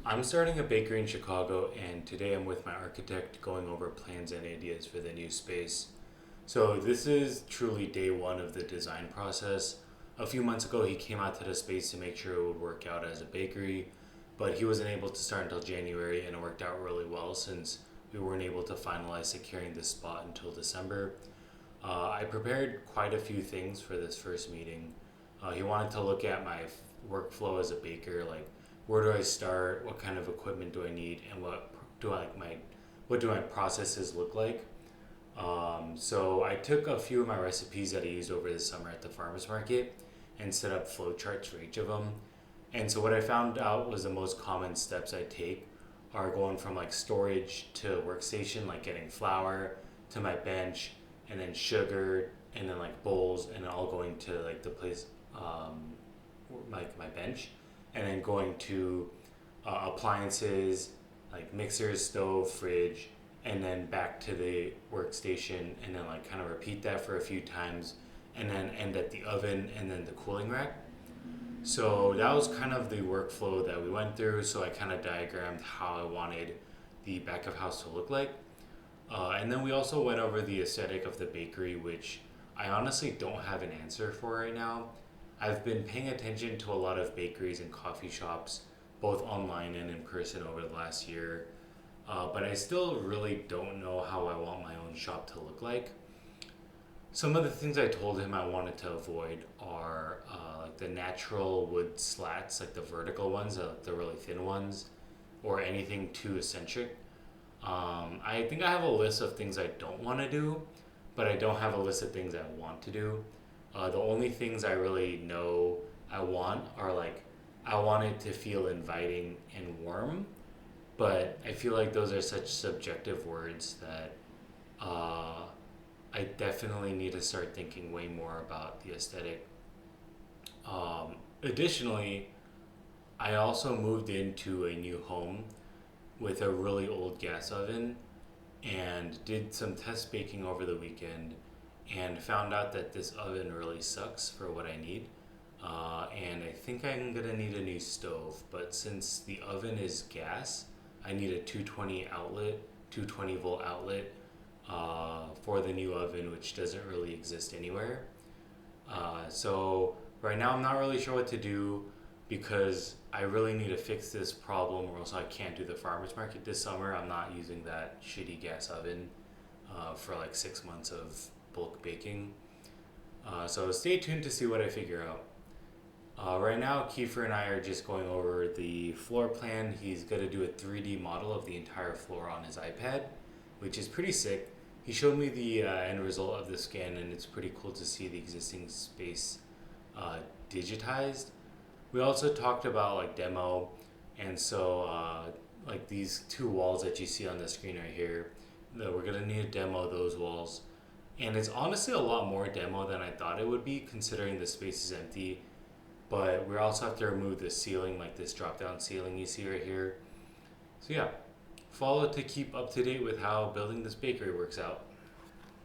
I'm starting a bakery in Chicago, and today I'm with my architect going over plans and ideas for the new space. So, this is truly day one of the design process. A few months ago, he came out to the space to make sure it would work out as a bakery, but he wasn't able to start until January, and it worked out really well since we weren't able to finalize securing this spot until December. I prepared quite a few things for this first meeting. He wanted to look at my workflow as a baker, like where do I start, what kind of equipment do I need, and what do my processes look like. So I took a few of my recipes that I used over the summer at the farmers market and set up flow charts for each of them. And so what I found out was the most common steps I take are going from like storage to workstation, like getting flour to my bench, and then sugar, and then like bowls, and then all going to like the place, like my bench, and then going to appliances like mixers, stove, fridge, and then back to the workstation, and then like kind of repeat that for a few times, and then end at the oven and then the cooling rack. So that was kind of the workflow that we went through. So I kind of diagrammed how I wanted the back of house to look like. And then we also went over the aesthetic of the bakery, which I honestly don't have an answer for right now. I've been paying attention to a lot of bakeries and coffee shops, both online and in person, over the last year, but I still really don't know how I want my own shop to look like. Some of the things I told him I wanted to avoid are like the natural wood slats, like the vertical ones, the really thin ones, or anything too eccentric. I think I have a list of things I don't want to do, but I don't have a list of things I want to do. The only things I really know I want are like I want it to feel inviting and warm, but I feel like those are such subjective words that uh, I definitely need to start thinking way more about the aesthetic. Additionally, I also moved into a new home with a really old gas oven and did some test baking over the weekend and found out that this oven really sucks for what I need. And I think I'm gonna need a new stove, but since the oven is gas, I need a 220 outlet, 220-volt outlet for the new oven, which doesn't really exist anywhere. So right now I'm not really sure what to do because I really need to fix this problem or else I can't do the farmers market this summer. I'm not using that shitty gas oven for like 6 months of bulk baking. So stay tuned to see what I figure out. Right now, Kiefer and I are just going over the floor plan. He's going to do a 3D model of the entire floor on his iPad, which is pretty sick. He showed me the end result of the scan, and it's pretty cool to see the existing space uh, digitized. We also talked about like demo, and so like these two walls that you see on the screen right here, that we're gonna need to demo those walls, and it's honestly a lot more demo than I thought it would be, considering the space is empty. But we also have to remove the ceiling, like this drop down ceiling you see right here. So yeah, follow to keep up to date with how building this bakery works out.